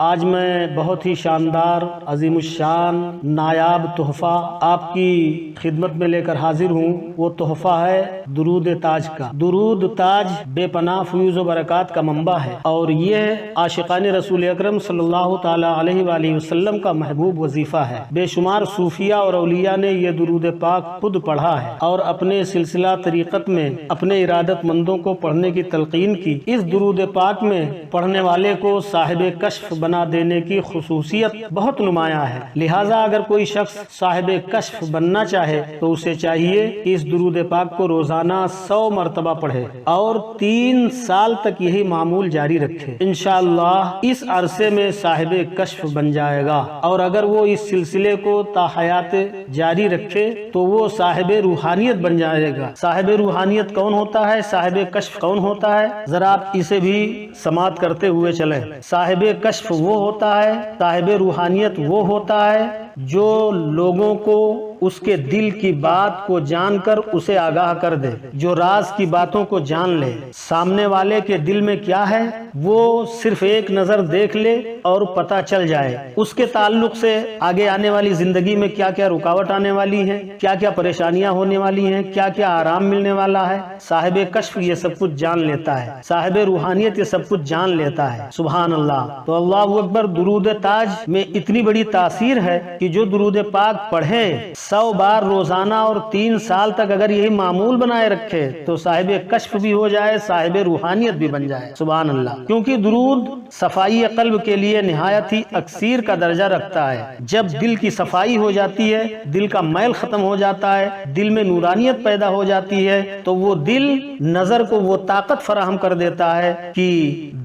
آج میں بہت ہی شاندار عظیم الشان نایاب تحفہ آپ کی خدمت میں لے کر حاضر ہوں۔ وہ تحفہ ہے درود تاج کا۔ درود تاج بے پناہ فیوز و برکات کا منبع ہے، اور یہ عاشقان رسول اکرم صلی اللہ تعالی علیہ وآلہ وسلم کا محبوب وظیفہ ہے۔ بے شمار صوفیاء اور اولیاء نے یہ درود پاک خود پڑھا ہے اور اپنے سلسلہ طریقت میں اپنے ارادت مندوں کو پڑھنے کی تلقین کی۔ اس درود پاک میں پڑھنے والے کو صاحب کشف بنا دینے کی خصوصیت بہت نمایاں ہے، لہٰذا اگر کوئی شخص صاحب کشف بننا چاہے تو اسے چاہیے کہ اس درود پاک کو روزانہ 100 مرتبہ پڑھے اور 3 سال تک یہی معمول جاری رکھے۔ انشاءاللہ اس عرصے میں صاحب کشف بن جائے گا، اور اگر وہ اس سلسلے کو تا حیات جاری رکھے تو وہ صاحب روحانیت بن جائے گا۔ صاحب روحانیت کون ہوتا ہے؟ صاحب کشف کون ہوتا ہے؟ ذرا آپ اسے بھی سماعت کرتے ہوئے چلیں۔ صاحب کشف وہ ہوتا ہے، صاحب روحانیت وہ ہوتا ہے جو لوگوں کو اس کے دل کی بات کو جان کر اسے آگاہ کر دے، جو راز کی باتوں کو جان لے، سامنے والے کے دل میں کیا ہے وہ صرف ایک نظر دیکھ لے اور پتہ چل جائے، اس کے تعلق سے آگے آنے والی زندگی میں کیا کیا رکاوٹ آنے والی ہے، کیا کیا پریشانیاں ہونے والی ہیں، کیا کیا آرام ملنے والا ہے۔ صاحب کشف یہ سب کچھ جان لیتا ہے، صاحب روحانیت یہ سب کچھ جان لیتا ہے۔ سبحان اللہ۔ تو اللہ اکبر۔ درود تاج میں اتنی بڑی تاثیر ہے کہ جو درود پاک پڑھے 100 بار روزانہ اور 3 سال تک اگر یہی معمول بنائے رکھے تو صاحب کشف بھی ہو جائے، صاحب روحانیت بھی بن جائے۔ سبحان اللہ۔ کیونکہ درود صفائی قلب کے لیے نہایت ہی اکثیر کا درجہ رکھتا ہے۔ جب دل کی صفائی ہو جاتی ہے، دل کا میل ختم ہو جاتا ہے، دل میں نورانیت پیدا ہو جاتی ہے، تو وہ دل نظر کو وہ طاقت فراہم کر دیتا ہے کہ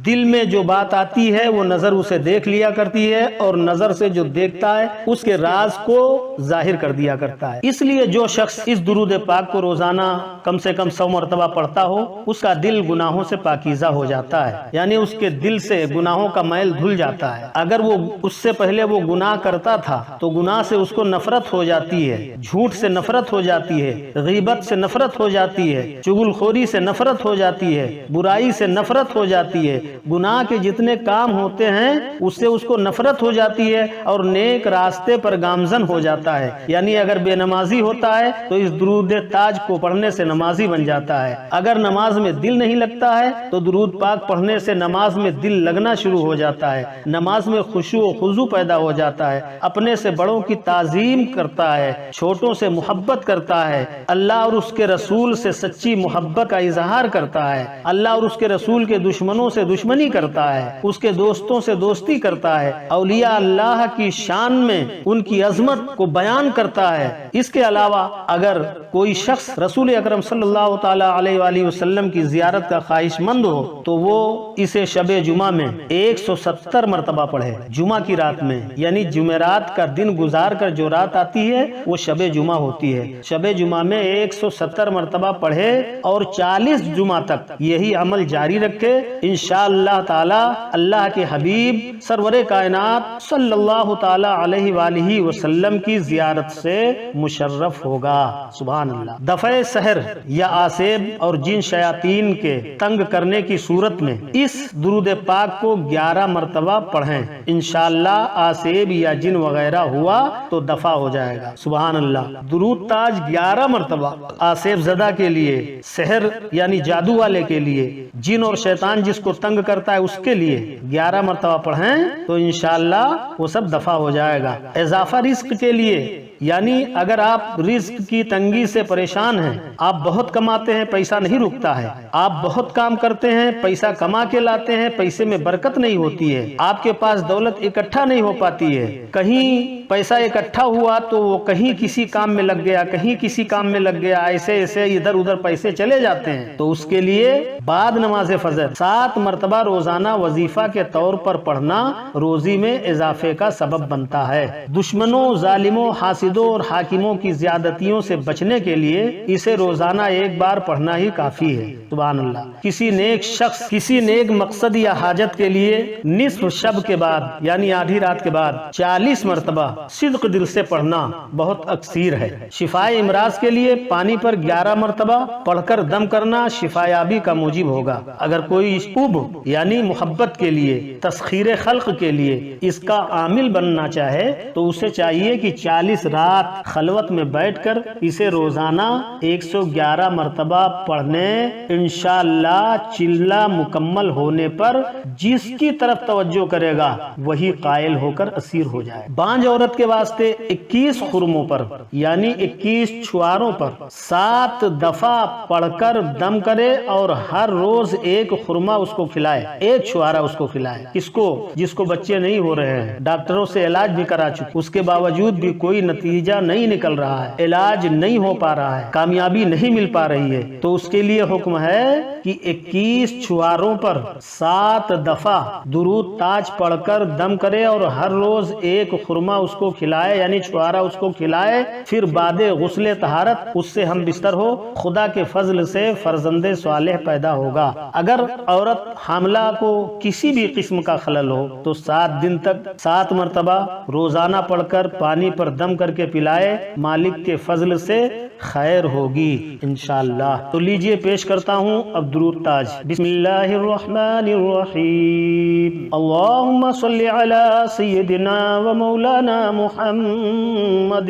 دل میں جو بات آتی ہے وہ نظر اسے دیکھ لیا کرتی ہے، اور نظر سے جو دیکھتا ہے اس کے راز کو ظاہر کر دیا کرتا ہے۔ اس لیے جو شخص اس درود پاک کو روزانہ کم سے کم 100 مرتبہ پڑھتا ہو، اس کا دل گناہوں سے پاکیزہ ہو جاتا ہے، یعنی اس کے دل سے گناہوں کا میل دھل جاتا ہے۔ اگر وہ اس سے پہلے وہ گناہ کرتا تھا تو گناہ سے اس کو نفرت ہو جاتی ہے، جھوٹ سے نفرت ہو جاتی ہے، غیبت سے نفرت ہو جاتی ہے، چغل خوری سے نفرت ہو جاتی ہے، برائی سے نفرت ہو جاتی ہے، گناہ کے جتنے کام ہوتے ہیں اس سے اس کو نفرت ہو جاتی ہے، اور نیک راستے پر گامزن ہو جاتا ہے۔ یعنی اگر بے نمازی ہوتا ہے تو اس درود تاج کو پڑھنے سے نمازی بن جاتا ہے۔ اگر نماز میں دل نہیں لگتا ہے تو درود پاک پڑھنے سے نماز میں دل لگنا شروع ہو جاتا ہے، نماز میں خشوع و خضوع پیدا ہو جاتا ہے، اپنے سے بڑوں کی تعظیم کرتا ہے، چھوٹوں سے محبت کرتا ہے، اللہ اور اس کے رسول سے سچی محبت کا اظہار کرتا ہے، اللہ اور اس کے رسول کے دشمنوں سے دشمنی کرتا ہے، اس کے دوستوں سے دوستی کرتا ہے، اولیاء اللہ کی شان میں ان کی عظمت کو بیان کرتا ہے۔ اس کے علاوہ اگر کوئی شخص رسول اکرم صلی اللہ تعالی علیہ وآلہ وسلم کی زیارت کا خواہش مند ہو تو وہ اسے شب جمعہ میں 170 مرتبہ پڑھے، جمعہ کی رات میں، یعنی جمعرات کا دن گزار کر جو رات آتی ہے وہ شب جمعہ ہوتی ہے۔ شب جمعہ میں 170 مرتبہ پڑھے اور 40 جمعہ تک یہی عمل جاری رکھے، انشاءاللہ تعالی اللہ کے حبیب سرور کائنات صلی اللہ تعالی علیہ وآلہ وسلم کی زیارت سے مشرف ہوگا۔ سبحان اللہ۔ دفع سحر یا آسیب اور جن شیاطین کے تنگ کرنے کی صورت میں اس درود پاک کو 11 مرتبہ پڑھیں، انشاءاللہ آسیب یا جن وغیرہ ہوا تو دفع ہو جائے گا۔ سبحان اللہ۔ درود تاج 11 مرتبہ آسیب زدہ کے لیے، سحر یعنی جادو والے کے لیے، جن اور شیطان جس کو تنگ کرتا ہے اس کے لیے 11 مرتبہ پڑھیں تو انشاءاللہ وہ سب دفع ہو جائے گا۔ اضافہ رزق کے لیے، یعنی اگر آپ رزق کی تنگی سے پریشان ہیں، آپ بہت کماتے ہیں، پیسہ نہیں رکتا ہے، آپ بہت کام کرتے ہیں، پیسہ کما کے لاتے ہیں، پیسے میں برکت نہیں ہوتی ہے، آپ کے پاس دولت اکٹھا نہیں ہو پاتی ہے، کہیں پیسہ اکٹھا ہوا تو وہ کہیں کسی کام میں لگ گیا، کہیں کسی کام میں لگ گیا، ایسے ادھر ادھر پیسے چلے جاتے ہیں، تو اس کے لیے بعد نماز فجر 7 مرتبہ روزانہ وظیفہ کے طور پر پڑھنا روزی میں اضافے کا سبب بنتا ہے۔ دشمنوں، ظالموں، حاسدوں حاسدوں اور حاکموں کی زیادتیوں سے بچنے کے لیے اسے روزانہ ایک بار پڑھنا ہی کافی ہے۔ سبحان اللہ۔ کسی نیک شخص کسی نیک مقصد یا حاجت کے لیے نصف شب کے بعد یعنی آدھی رات کے بعد 40 مرتبہ صدق دل سے پڑھنا بہت اکثیر ہے۔ شفائے امراض کے لیے پانی پر 11 مرتبہ پڑھ کر دم کرنا شفایابی کا موجب ہوگا۔ اگر کوئی حب یعنی محبت کے لیے، تسخیر خلق کے لیے اس کا عامل بننا چاہے تو اسے چاہیے کہ 40 رات خلوت میں بیٹھ کر اسے روزانہ 111 مرتبہ پڑھنے۔ انشاءاللہ چلہ مکمل ہونے پر جس کی طرف توجہ کرے گا وہی قائل ہو کر اسیر ہو جائے۔ بانجھ عورت کے واسطے 21 خرموں پر یعنی 21 چھواروں پر 7 دفعہ پڑھ کر دم کرے اور ہر روز ایک خرمہ اس کو کھلائے، ایک چھوارا اس کو کھلائے۔ کس کو؟ جس کو بچے نہیں ہو رہے ہیں، ڈاکٹروں سے علاج بھی کرا چکے، اس کے باوجود بھی کوئی نتیجہ نہیں نکل رہا ہے، علاج نہیں ہو پا رہا ہے، کامیابی نہیں مل پا رہی ہے، تو اس کے لیے حکم ہے کہ 21 چھواروں پر 7 دفعہ درود تاج پڑھ کر دم کرے اور ہر روز ایک خرمہ اس کو کھلائے یعنی چھوارا اس کو کھلائے۔ پھر بعد غسل طہارت اس سے ہم بستر ہو، خدا کے فضل سے فرزند صالح پیدا ہوگا۔ اگر عورت حاملہ کو کسی بھی قسم کا خلل ہو تو 7 دن تک 7 مرتبہ روزانہ پڑھ کر پانی پر دم کر کے پلائے، مالک کے فضل سے خیر ہوگی انشاءاللہ۔ تو لیجئے پیش کرتا ہوں اب درود تاج۔ بسم اللہ الرحمن الرحیم۔ اللہم صلی علی سیدنا و مولانا محمد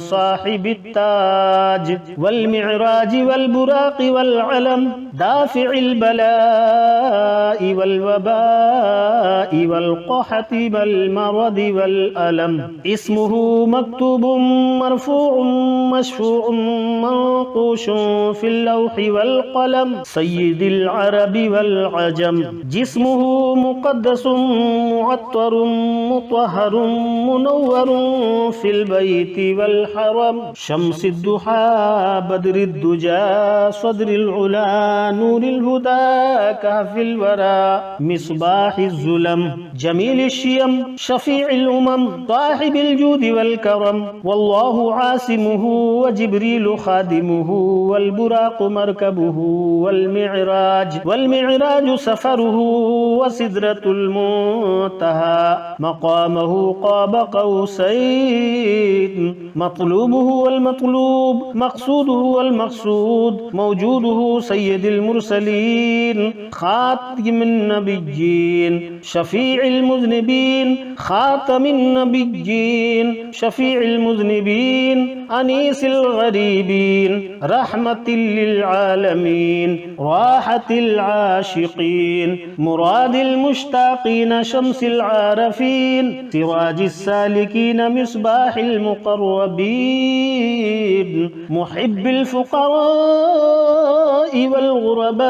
صاحب التاج والمعراج والبراق والعلم دافع البلاء والوباء والقحط والمرض والألم اسمه مكتوب مرفوع مشفوع منقوش في اللوح والقلم سيد العرب والعجم جسمه مقدس معطر مطهر منور في البيت والحرم شمس الضحى بدر الدجى صدر العلا نور الهدى كهف الورى مصباح الظلم جميل الشيم شفيع الأمم صاحب الجود والكرم والله عاصمه وجبريل خادمه والبراق مركبه والمعراج سفره وسدرة المنتهى مقامه قاب قوسين مطلوبه والمطلوب مقصوده والمقصود موجوده سيد المرسلين خاتم النبيين شفيع المذنبين خاتم النبيين شفيع المذنبين أنيس الغريبين رحمة للعالمين راحة العاشقين مراد المشتاقين شمس العارفين سراج السالكين مصباح المقربين محب الفقراء والغرباء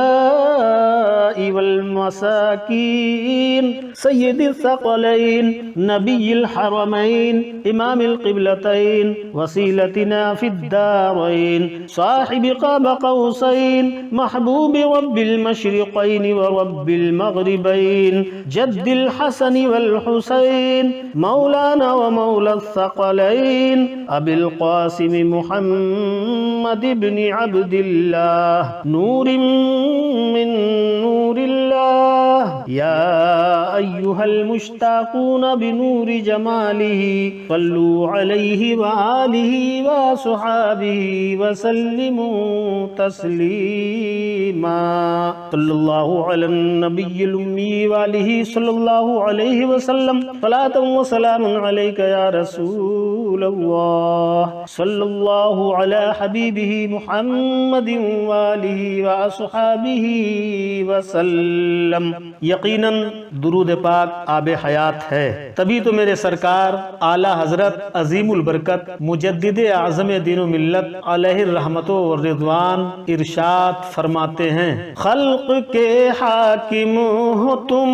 والمساكين سيد الثقلين نبي الحرمين إمام القبلتين وسيلتنا في الدارين صاحب قاب قوسين محبوب رب المشرقين ورب المغربين جد الحسن والحسين مولانا ومولى الثقلين أبي القاسم محمد بن عبد الله نور من نور الله يا أيها المشتاقون بنور جماله صلوا عليه وآله وصحابه وسلموا تسليما صلى الله على النبي الأمي وآله صلى الله عليه وسلم صلاة وسلام عليك يا رسول الله صلى الله على حبيبه محمد وآله وأصحابه وسلم۔ یقیناً درود پاک آب حیات ہے، تبھی تو میرے سرکار اعلیٰ حضرت عظیم البرکت مجدد اعظم دین و ملت علیہ الرحمت و رضوان ارشاد فرماتے ہیں، خلق کے حاکم ہو تم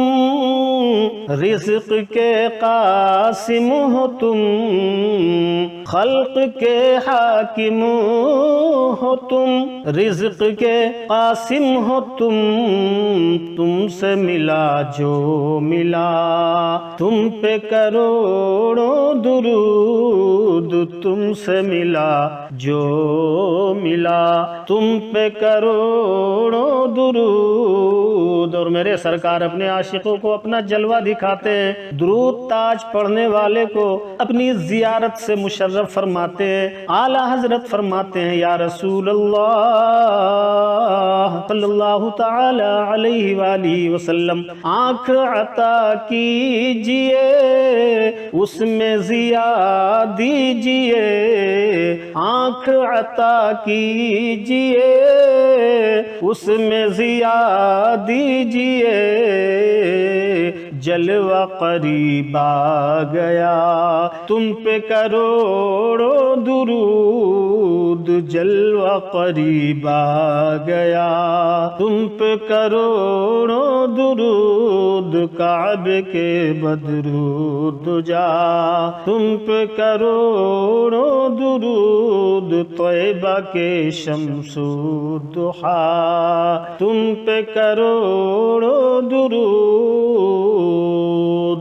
رزق کے قاسم ہو تم خلق کے حاکم ہو تم، رزق کے قاسم ہو تم سے ملا جو ملا، تم پہ کروڑوں درود، تم سے ملا جو ملا، تم پہ کروڑوں درود۔ اور میرے سرکار اپنے عاشقوں کو اپنا جلوہ دکھاتے ہیں، درود تاج پڑھنے والے کو اپنی زیارت سے مشرف فرماتے ہیں۔ اعلیٰ حضرت فرماتے ہیں یا رسول اللہ صلی اللہ تعالی علیہ وآلہ وسلم، آنکھ عطا کیجئے اس میں ضیا دیجئے، آنکھ عطا کیجئے اس میں ضیا دیجئے، جلوہ قریب آ گیا تم پہ کروڑوں درود، جلوہ قریب آ گیا تم پہ کروڑوں درود، کعبے کے بدرود جا تم پہ کروڑوں درود، طیبہ کے شمس الضحیٰ تم پہ کروڑوں درود۔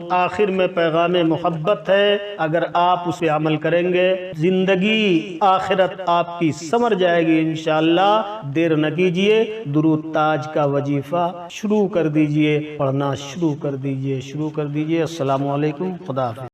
آخر میں پیغام محبت ہے، اگر آپ اس پہ عمل کریں گے زندگی آخرت آپ کی سنور جائے گی انشاءاللہ۔ دیر نہ کیجئے، درود تاج کا وظیفہ شروع کر دیجئے، پڑھنا شروع کر دیجئے۔ السلام علیکم، خدا حافظ۔